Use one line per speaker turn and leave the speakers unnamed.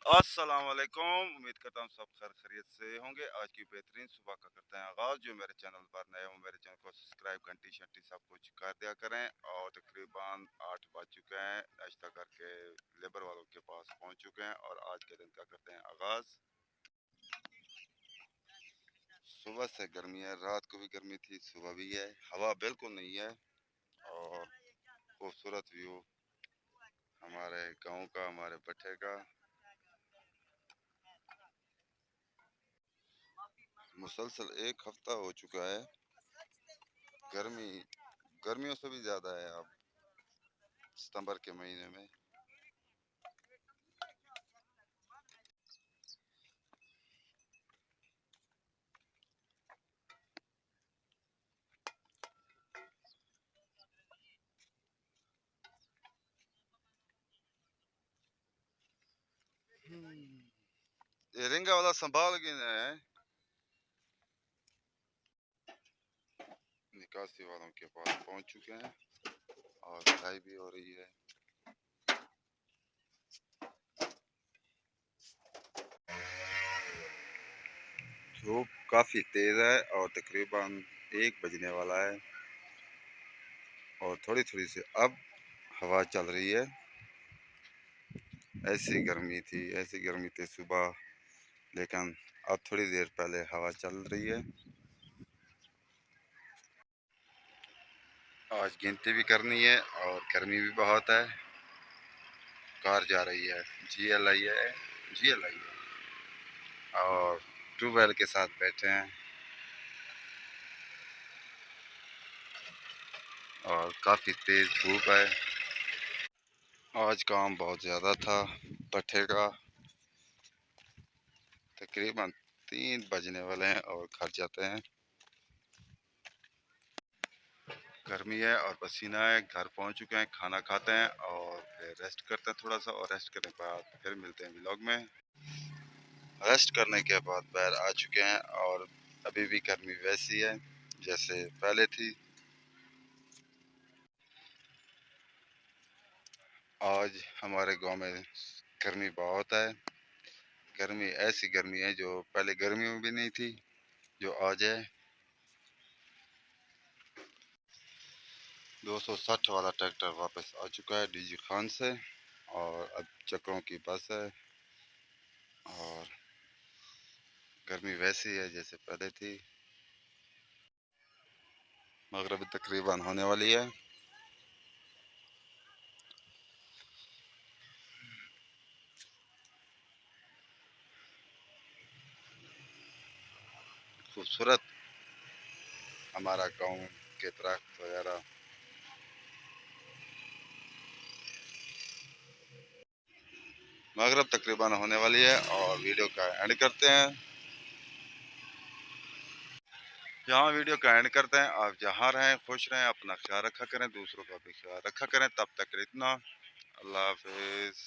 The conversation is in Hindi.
अस्सलाम वालेकुम। उम्मीद करता हूँ सब खैर खैरियत से होंगे। आज की बेहतरीन सुबह का करते हैं आगाज़। जो मेरे चैनल पर नए हो मेरे चैनल को सब्सक्राइब घंटी शंटी सब कुछ कर दिया करें। और तकरीबन 8 बज चुके हैं। नाश्ता करके लेबर वालों के पास पहुँच चुके हैं और आज के दिन का करते हैं आगाज़। सुबह से गर्मी है, रात को भी गर्मी थी, सुबह भी है, हवा बिल्कुल नहीं है। और खूबसूरत व्यू हमारे गाँव का, हमारे भट्टे का। मुसलसल एक हफ्ता हो चुका है। गर्मी गर्मियों से भी ज़्यादा है अब सितंबर के महीने में। ये रिंगा वाला संभाल के है। निकासी वालों के पास पहुंच चुके हैं और धुलाई भी हो रही है। धूप काफ़ी तेज़ है और तकरीबन 1 बजने वाला है और थोड़ी थोड़ी सी अब हवा चल रही है। ऐसी गर्मी थी सुबह, लेकिन अब थोड़ी देर पहले हवा चल रही है। आज गिनती भी करनी है और गर्मी भी बहुत है। कार जा रही है, GLI है, GLI है और ट्यूबवेल के साथ बैठे हैं और काफ़ी तेज़ धूप है। आज काम बहुत ज़्यादा था भट्ठे का। तकरीबन 3 बजने वाले हैं और घर जाते हैं। गर्मी है और पसीना है। घर पहुंच चुके हैं, खाना खाते हैं और फिर रेस्ट करते हैं थोड़ा सा, और रेस्ट करने के बाद फिर मिलते हैं व्लॉग में। रेस्ट करने के बाद बाहर आ चुके हैं और अभी भी गर्मी वैसी है जैसे पहले थी। आज हमारे गांव में गर्मी बहुत है। गर्मी ऐसी गर्मी है जो पहले गर्मियों में भी नहीं थी, जो आज है। 260 वाला ट्रैक्टर वापस आ चुका है डीजी खान से और अब चक्रों की बस है। और गर्मी वैसी है जैसे पहले थी। मगरिब तकरीबन होने वाली है। खूबसूरत हमारा गांव के दरख्त वगैरह। मगरिब तकरीबन होने वाली है और वीडियो का एंड करते हैं। यहाँ वीडियो का एंड करते हैं। आप जहाँ रहें खुश रहें, अपना ख्याल रखा करें, दूसरों का भी ख्याल रखा करें। तब तक इतना, अल्लाह हाफिज़।